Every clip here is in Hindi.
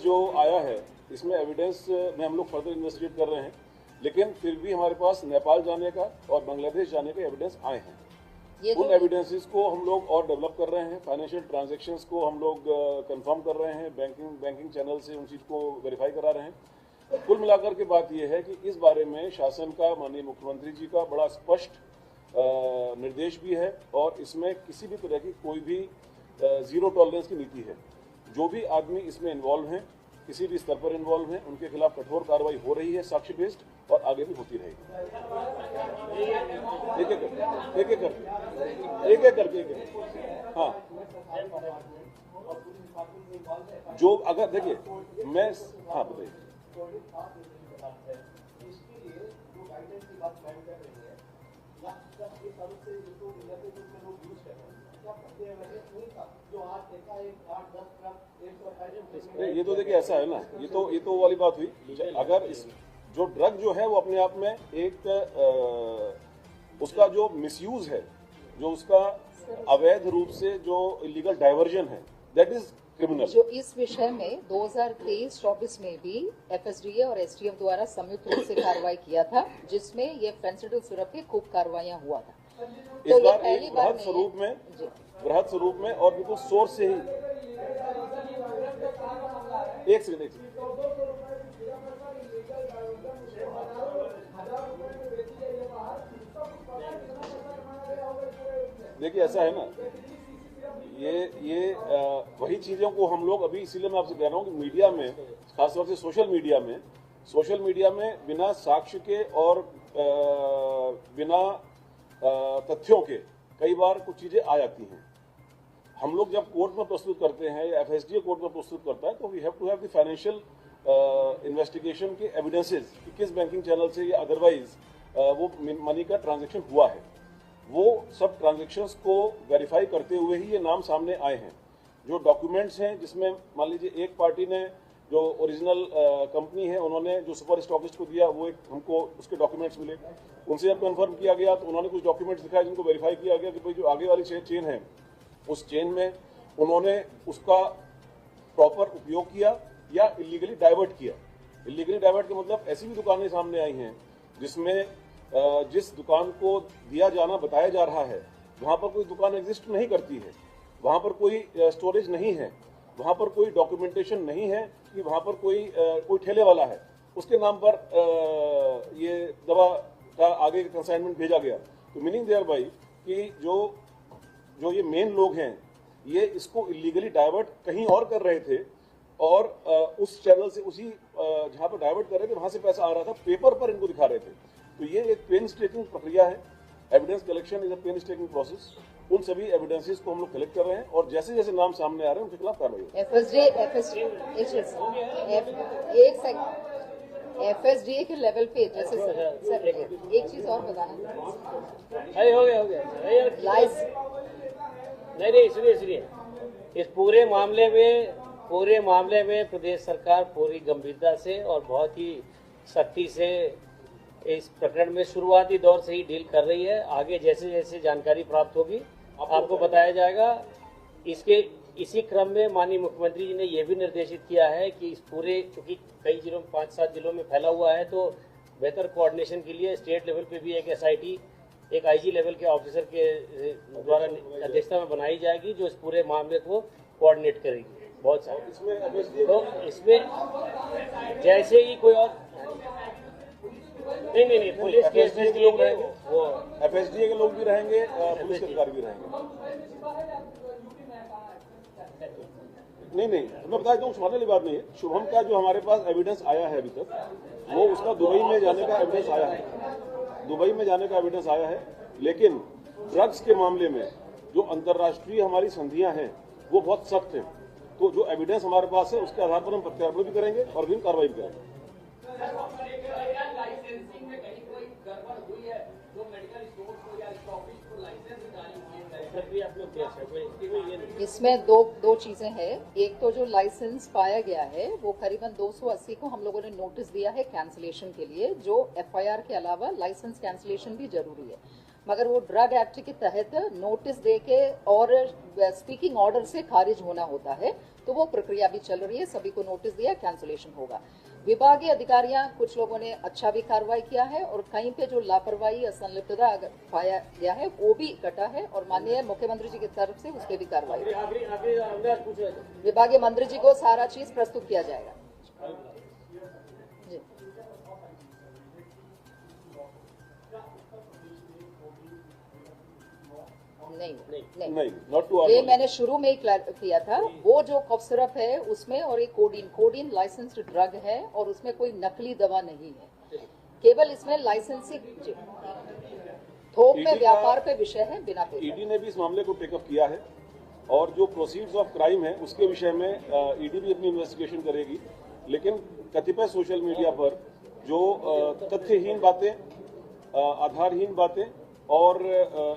जो आया है इसमें एविडेंस में हम लोग फर्दर इन्वेस्टिगेट कर रहे हैं, लेकिन फिर भी हमारे पास नेपाल जाने का और बांग्लादेश जाने के एविडेंस आए हैं। उन एविडेंसेस को हम लोग और डेवलप कर रहे हैं। फाइनेंशियल ट्रांजैक्शंस को हम लोग कंफर्म कर रहे हैं, बैंकिंग चैनल से उन चीज़ को वेरीफाई करा रहे हैं। कुल मिलाकर के बात यह है कि इस बारे में शासन का, माननीय मुख्यमंत्री जी का बड़ा स्पष्ट निर्देश भी है और इसमें किसी भी तरह की कोई भी जीरो टॉलरेंस की नीति है। जो भी आदमी इसमें इन्वॉल्व हैं, किसी भी स्तर पर इन्वॉल्व हैं, उनके खिलाफ कठोर कार्रवाई हो रही है, साक्ष्य बेस्ड, और आगे भी होती रहेगी। एक एक करके हाँ, जो अगर देखिए मैं हाँ बताइए। ये तो देखिए ऐसा है ना, ये तो वाली बात हुई। अगर इस जो ड्रग जो है वो अपने आप में एक उसका जो मिसयूज है, जो उसका अवैध रूप से जो इलीगल डाइवर्जन है, दैट इज क्रिमिनल। जो इस विषय में 2023-24 में भी एफएसडीए और एसटीएफ द्वारा संयुक्त रूप से कार्रवाई किया था, जिसमें ये फेंसिडिल सिरप की खूब कार्रवाइयां हुआ था। इस बार एक बृहद स्वरूप में और बिल्कुल सोर्स से ही। एक सेकंड देखिए, ऐसा है ना, ये वही चीजों को हम लोग अभी, इसीलिए मैं आपसे कह रहा हूँ कि मीडिया में, खासतौर से सोशल मीडिया में बिना साक्ष्य के और बिना तथ्यों के कई बार कुछ चीजें आ जाती हैं। हम लोग जब कोर्ट में प्रस्तुत करते हैं या एफएसडीए कोर्ट में प्रस्तुत करता है, तो we have to have the financial investigation के एविडेंसेस कि किस बैंकिंग चैनल से या अदरवाइज वो मनी का ट्रांजैक्शन हुआ है। वो सब ट्रांजैक्शंस को वेरीफाई करते हुए ही ये नाम सामने आए हैं। जो डॉक्यूमेंट्स हैं, जिसमें मान लीजिए एक पार्टी ने, जो ओरिजिनल कंपनी है, उन्होंने जो सुपर स्टॉकिस्ट को दिया, वो एक हमको उसके डॉक्यूमेंट्स मिले। उनसे जब कंफर्म किया गया तो उन्होंने कुछ डॉक्यूमेंट्स दिखाए जिनको वेरीफाई किया गया कि भाई जो आगे वाली चेन है, उस चेन में उन्होंने उसका प्रॉपर उपयोग किया या इलीगली डाइवर्ट किया। इलीगली डाइवर्ट का मतलब ऐसी भी दुकानें सामने आई हैं जिसमें जिस दुकान को दिया जाना बताया जा रहा है, वहां पर कोई दुकान एग्जिस्ट नहीं करती है, वहां पर कोई स्टोरेज नहीं है, वहां पर कोई डॉक्यूमेंटेशन नहीं है कि वहां पर कोई ठेले वाला है, उसके नाम पर ये दवा का आगे कंसाइनमेंट भेजा गया। तो मीनिंग देयर बाई कि जो ये मेन लोग हैं, ये इसको इलीगली डाइवर्ट कहीं और कर रहे थे और उस चैनल से, उसी जहां पर डाइवर्ट कर रहे थे, वहां से पैसा आ रहा था, पेपर पर इनको दिखा रहे थे। तो ये एक पेनस्टेकिंग प्रक्रिया है। Evidence collection is a painstaking process. उन सभी एविडेंसेस को हम लोग कलेक्ट कर रहे हैं और जैसे जैसे नाम सामने आ रहे हैं उनके खिलाफ कार्रवाई होगी। एफएसडीए के लेवल पे, जैसे सर एक चीज और बताना, हो गया नहीं सुनिए, इस पूरे मामले में प्रदेश सरकार पूरी गंभीरता से और बहुत ही सख्ती से इस प्रकरण में शुरुआती दौर से ही डील कर रही है। आगे जैसे जैसे जानकारी प्राप्त होगी आपको बताया जाएगा। इसी क्रम में माननीय मुख्यमंत्री जी ने यह भी निर्देशित किया है कि इस पूरे, क्योंकि कई जिलों में 5-7 जिलों में फैला हुआ है, तो बेहतर कोऑर्डिनेशन के लिए स्टेट लेवल पे भी एक एसआईटी, एक आईजी लेवल के ऑफिसर के द्वारा अध्यक्षता में बनाई जाएगी, जो इस पूरे मामले को कोऑर्डिनेट करेगी। बहुत सारे तो इसमें जैसे ही कोई और नहीं पुलिस के लोग रहेंगे, वो एफएसडीए के लोग भी रहेंगे, पुलिस के अधिकारी भी रहेंगे। नहीं मैं बताया तो छुपाने वाली बात नहीं है। शुभम का जो हमारे पास एविडेंस आया है अभी तक, वो उसका दुबई में जाने का एविडेंस आया है। लेकिन ड्रग्स के मामले में जो अंतर्राष्ट्रीय हमारी संधियां हैं वो बहुत सख्त हैं। तो जो एविडेंस हमारे पास है उसके आधार पर हम प्रत्यारोपण भी करेंगे और भी कार्रवाई भी करेंगे। इसमें दो चीजें हैं। एक तो जो लाइसेंस पाया गया है वो करीबन 280 को हम लोगों ने नोटिस दिया है कैंसिलेशन के लिए, जो एफआईआर के अलावा लाइसेंस कैंसिलेशन भी जरूरी है। मगर वो ड्रग एक्ट के तहत नोटिस दे के और स्पीकिंग ऑर्डर से खारिज होना होता है, तो वो प्रक्रिया भी चल रही है। सभी को नोटिस दिया, कैंसलेशन होगा। विभागीय अधिकारियां कुछ लोगों ने अच्छा भी कार्रवाई किया है और कहीं पे जो लापरवाही या संलिप्तता अगर पाया गया है वो भी कटा है और माननीय मुख्यमंत्री जी की तरफ से उसके भी कार्रवाई। विभागीय मंत्री जी को सारा चीज प्रस्तुत किया जाएगा। जी नहीं, नॉट टू ये मैंने शुरू में ही क्लियर किया था। वो जो कफ सिरप है उसमें और एक कोडीन लाइसेंस्ड ड्रग है और उसमें कोई नकली दवा नहीं है, केवल इसमें लाइसेंसिंग थोक में व्यापार पे विषय है बिना पेटेंट। ईडी ने भी इस मामले को टेकअप किया है और जो प्रोसीड्स ऑफ क्राइम है उसके विषय में ईडी भी अपनी इन्वेस्टिगेशन करेगी, लेकिन कतिपय सोशल मीडिया पर जो तथ्यहीन बातें, आधारहीन बातें और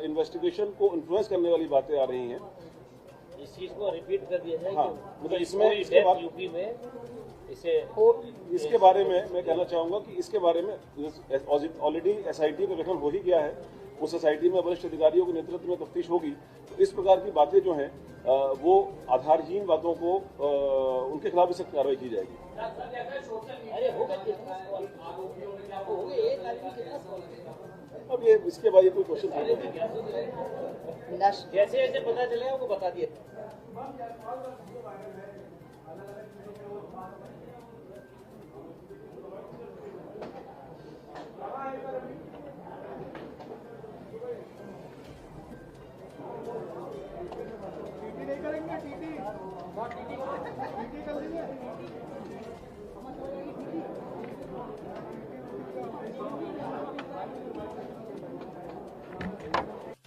इन्वेस्टिगेशन को इन्फ्लुएंस करने वाली बातें आ रही हैं, इस चीज को रिपीट कर दिया जाए। हाँ, मतलब इसमें यूपी में इसे इसके बारे में मैं कहना चाहूंगा कि इसके बारे में ऑलरेडी एसआईटी का गठन हो ही गया है। उस एसआईटी में वरिष्ठ अधिकारियों के नेतृत्व में तफ्तीश होगी। तो इस प्रकार की बातें जो हैं वो आधारहीन बातों को उनके खिलाफ भी सख्त कार्रवाई की जाएगी। अब ये इसके बाद ये कोई क्वेश्चन जैसे जैसे पता चले वो बता दिए।